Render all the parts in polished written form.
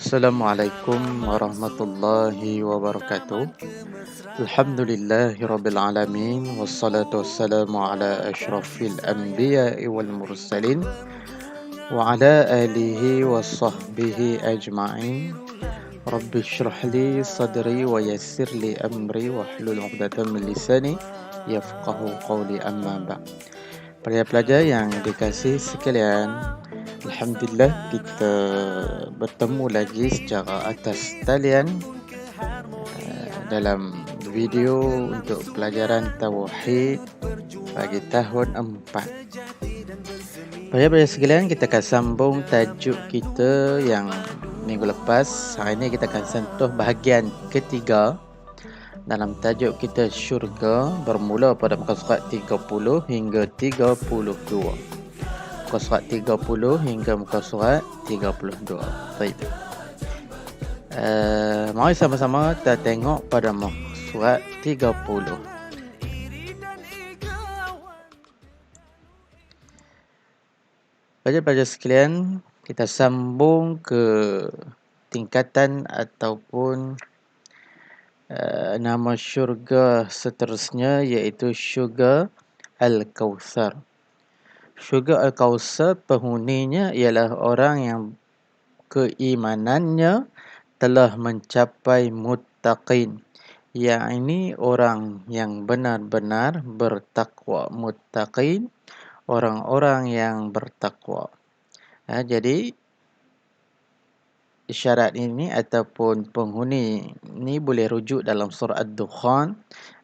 Assalamualaikum warahmatullahi wabarakatuh. Alhamdulillahirabbil alamin wassalatu wassalamu ala asyrafil anbiya'i wal mursalin wa ala alihi washabbihi ajma'in. Rabbi shrah li sadri wa yassir li amri wahlul 'uqdatam min lisani yafqahu qawli, amma ba'. Para pelajar yang dikasihi sekalian, alhamdulillah kita bertemu lagi secara atas talian dalam video untuk pelajaran tauhid bagi tahun 4. Para sekalian, kita akan sambung tajuk kita yang minggu lepas. Hari ini kita akan sentuh bahagian ketiga dalam tajuk kita syurga, bermula pada muka surat 30 hingga 32. Muka surat 30 hingga muka surat 32. Baik. Mari sama-sama kita tengok pada muka surat 30. Pelajar-pelajar sekalian, kita sambung ke tingkatan ataupun nama syurga seterusnya, iaitu syurga Al-Kawthar. Syurga Al-Kawthar, penghuninya ialah orang yang keimanannya telah mencapai muttaqin, yakni orang yang benar-benar bertakwa. Muttaqin, orang-orang yang bertakwa. Jadi isyarat ini ataupun penghuni ini boleh rujuk dalam surah Ad-Dukhan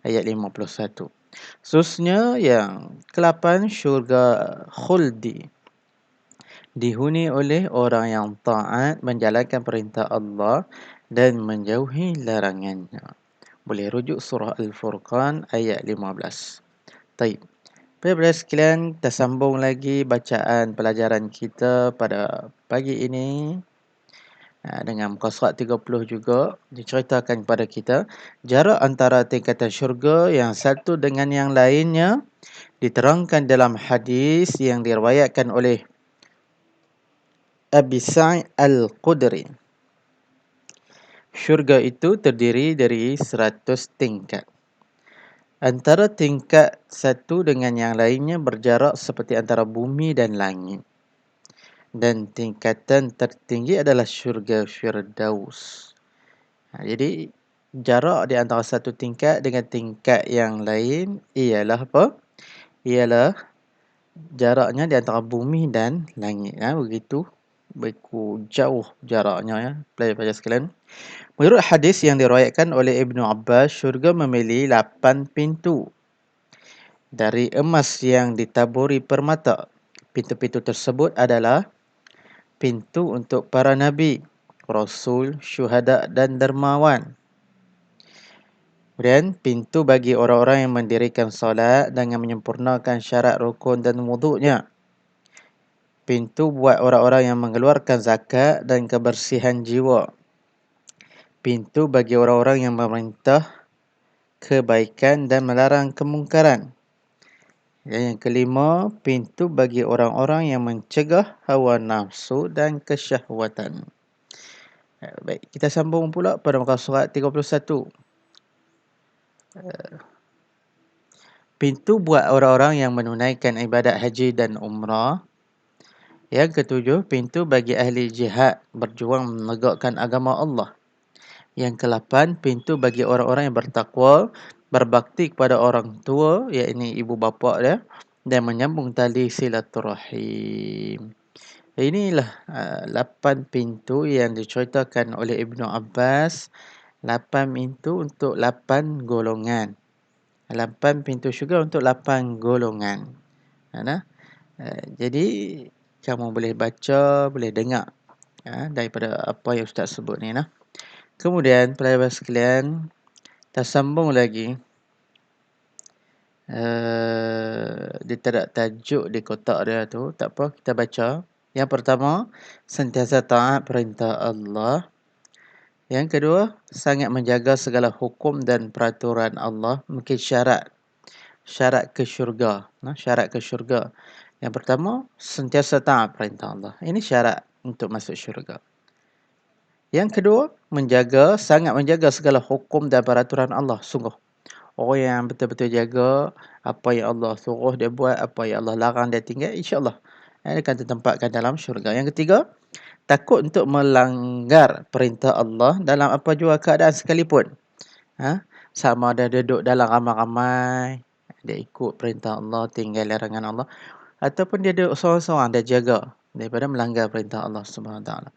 ayat 51. Seterusnya yang ke-8, syurga khuldi, dihuni oleh orang yang taat, menjalankan perintah Allah dan menjauhi larangannya. Boleh rujuk surah Al-Furqan ayat 15. Baik. Para sekalian, kita sambung lagi bacaan pelajaran kita pada pagi ini dengan muka surat 30 juga. Diceritakan kepada kita jarak antara tingkatan syurga yang satu dengan yang lainnya diterangkan dalam hadis yang diriwayatkan oleh Abi Sa'id Al-Khudri. Syurga itu terdiri dari 100 tingkat. Antara tingkat satu dengan yang lainnya berjarak seperti antara bumi dan langit. Dan tingkatan tertinggi adalah syurga Firdaus. Jadi jarak di antara satu tingkat dengan tingkat yang lain ialah apa? Ialah jaraknya di antara bumi dan langit. Begitu jauh jaraknya, pelajar-pelajar sekalian. Menurut hadis yang diriwayatkan oleh Ibnu Abbas, syurga memiliki 8 pintu dari emas yang ditaburi permata. Pintu-pintu tersebut adalah pintu untuk para nabi, rasul, syuhada dan dermawan. Kemudian pintu bagi orang-orang yang mendirikan solat dengan menyempurnakan syarat rukun dan wuduknya. Pintu buat orang-orang yang mengeluarkan zakat dan kebersihan jiwa. Pintu bagi orang-orang yang memerintah kebaikan dan melarang kemungkaran. Dan yang kelima, pintu bagi orang-orang yang mencegah hawa nafsu dan kesyahwatan. Baik, kita sambung pula pada muka surat 31. Pintu buat orang-orang yang menunaikan ibadat haji dan umrah. Yang ketujuh, pintu bagi ahli jihad berjuang menegakkan agama Allah. Yang ke-8, pintu bagi orang-orang yang bertakwa, berbakti kepada orang tua, iaitu ibu bapa dia, dan menyambung tali silaturahim. Inilah 8 pintu yang diceritakan oleh Ibnu Abbas. 8 pintu untuk 8 golongan. 8 pintu syurga untuk 8 golongan. Jadi kamu boleh baca, boleh dengar daripada apa yang Ustaz sebut ni. Kemudian pelajar sekalian, kita sambung lagi. Dia tak ada tajuk di kotak dia tu. Tak apa, kita baca. Yang pertama, sentiasa taat perintah Allah. Yang kedua, sangat menjaga segala hukum dan peraturan Allah. Mungkin syarat ke syurga. Syarat ke syurga. Yang pertama, sentiasa taat perintah Allah. Ini syarat untuk masuk syurga. Yang kedua, sangat menjaga segala hukum dan peraturan Allah, sungguh. Orang yang betul-betul jaga apa yang Allah suruh dia buat, apa yang Allah larang dia tinggal, insya-Allah dia akan ditempatkan dalam syurga. Yang ketiga, takut untuk melanggar perintah Allah dalam apa jua keadaan sekalipun. Sama ada duduk dalam ramai-ramai, dia ikut perintah Allah, tinggal larangan Allah, ataupun dia duduk seorang-seorang, dia jaga daripada melanggar perintah Allah Subhanahu Wa Taala.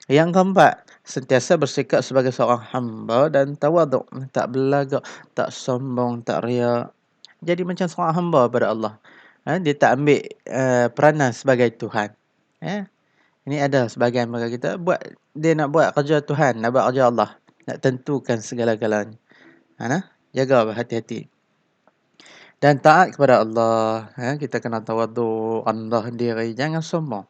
Yang keempat, sentiasa bersikap sebagai seorang hamba dan tawaduk, tak belagak, tak sombong, tak riak. Jadi macam seorang hamba pada Allah. Dia tak ambil peranan sebagai Tuhan. Ini ada sebahagian mereka kita dia nak buat kerja Tuhan, nak buat kerja Allah, nak tentukan segala-galanya. Jaga hati-hati. Dan taat kepada Allah. Kita kena tawaduk, rendah diri, jangan sombong.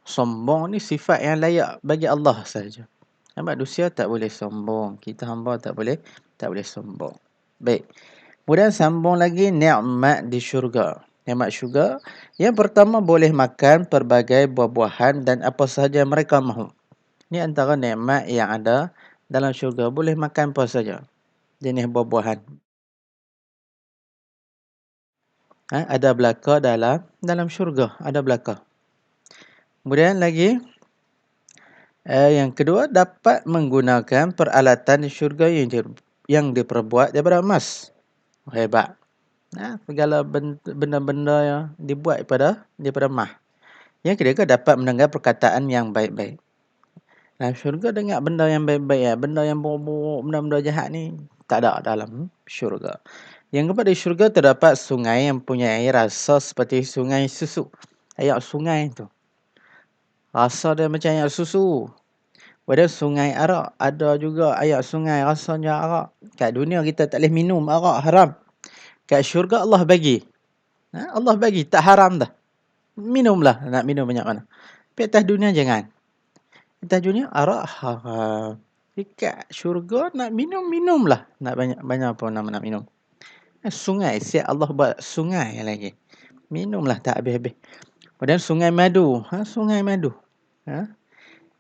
Sombong ni sifat yang layak bagi Allah saja. Manusia tak boleh sombong. Kita hamba tak boleh sombong. Baik. Kemudian sambung lagi nikmat di syurga. Nikmat syurga. Yang pertama, boleh makan pelbagai buah-buahan dan apa sahaja mereka mahu. Ini antara nikmat yang ada dalam syurga. Boleh makan apa saja jenis buah-buahan. Ada belaka dalam syurga. Ada belaka. Kemudian lagi, yang kedua, dapat menggunakan peralatan di syurga yang diperbuat daripada emas. Hebat. Segala benda-benda yang dibuat daripada emas. Yang kedua, dapat mendengar perkataan yang baik-baik. Dalam syurga dengar benda yang baik-baik. Benda yang buruk-buruk, benda-benda jahat ni tak ada dalam syurga. Yang keempat, di syurga terdapat sungai yang mempunyai rasa seperti sungai susu. Air sungai tu, rasa dia macam air susu. Pada sungai arak, ada juga air sungai rasanya arak. Kat dunia kita tak boleh minum arak, haram. Kat syurga Allah bagi. Allah bagi, tak haram dah. Minumlah, nak minum banyak mana. Tapi atas dunia jangan. Atas dunia arak haram. Kat syurga nak minumlah. Nak banyak apa nak minum. Sungai, siap Allah buat sungai lagi. Minumlah tak habis-habis. Kemudian sungai madu. Sungai madu.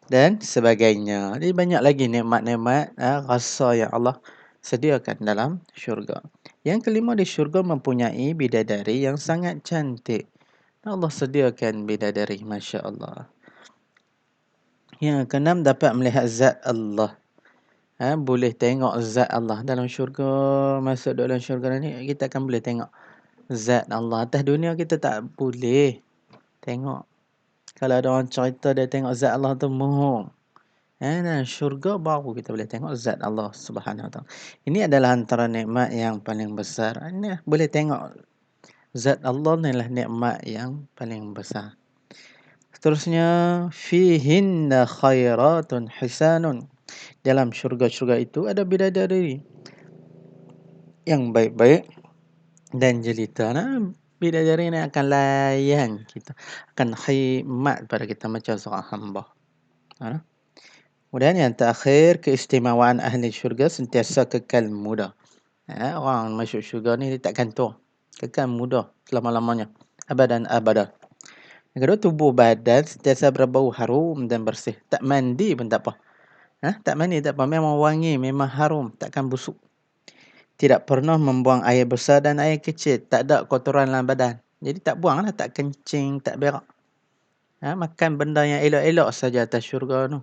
Dan sebagainya. Jadi banyak lagi nikmat-nikmat rasa yang Allah sediakan dalam syurga. Yang kelima, di syurga mempunyai bidadari yang sangat cantik. Allah sediakan bidadari, Masya Allah. Yang keenam, dapat melihat zat Allah. Boleh tengok zat Allah dalam syurga. Masuk dalam syurga ni, kita akan boleh tengok zat Allah. Atas dunia kita tak boleh tengok. Kalau ada orang cerita dia tengok zat Allah tu, mohon. Dalam syurga baru kita boleh tengok zat Allah Subhanahu Wa Taala. Ini adalah antara nikmat yang paling besar. Ini boleh tengok zat Allah ni lah nikmat yang paling besar. Seterusnya, fihinna khairatun hisanun. Dalam syurga-syurga itu ada bidadari yang baik-baik dan jelita. Bidadari ni akan layan kita, akan khidmat pada kita macam seorang hamba. Kemudian yang terakhir, keistimewaan ahli syurga sentiasa kekal muda. Orang masuk syurga ni dia takkan tua. Kekal muda selama-lamanya. Abadan abada. Yang kedua, tubuh badan sentiasa berbau harum dan bersih. Tak mandi pun tak apa. Tak mandi tak apa. Memang wangi, memang harum. Takkan busuk. Tidak pernah membuang air besar dan air kecil. Tak ada kotoran dalam badan. Jadi tak buang lah. Tak kencing, tak berak. Makan benda yang elok-elok saja atas syurga tu.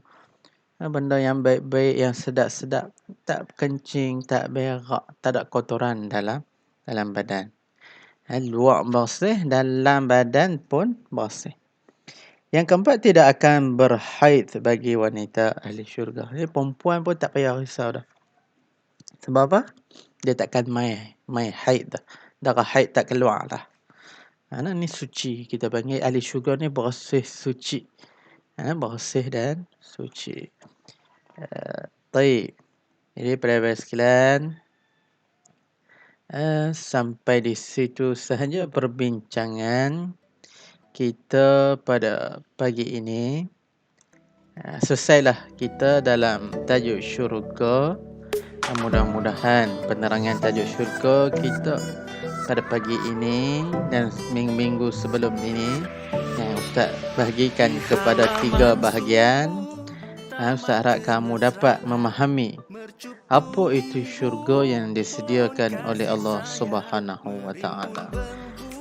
Benda yang baik-baik, yang sedap-sedap. Tak kencing, tak berak. Tak ada kotoran dalam badan. Luar bersih, dalam badan pun bersih. Yang keempat, tidak akan berhaid bagi wanita ahli syurga. Jadi perempuan pun tak payah risau dah. Sebab apa? Dia takkan mai haid dah. Darah haid tak keluar dah. Ni suci. Kita panggil ahli syurga ni bersih, suci. Bersih dan suci. Baik. Jadi para sekalian, sampai di situ sahaja perbincangan kita pada pagi ini. Selesailah kita dalam tajuk syurga. Mudah-mudahan penerangan tajuk syurga kita pada pagi ini dan minggu-minggu sebelum ini yang Ustaz bahagikan kepada 3 bahagian. Ustaz harap kamu dapat memahami apa itu syurga yang disediakan oleh Allah Subhanahu wa taala.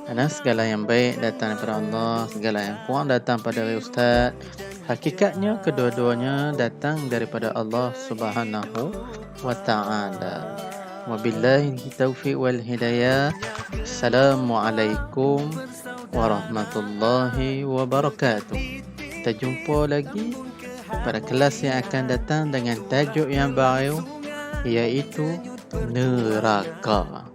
Karena segala yang baik datang daripada Allah, segala yang kurang datang pada Ustaz. Hakikatnya kedua-duanya datang daripada Allah Subhanahu wa taala. Wabillahi taufiq wal hidayah. Assalamualaikum warahmatullahi wabarakatuh. Kita jumpa lagi pada kelas yang akan datang dengan tajuk yang baru, iaitu neraka.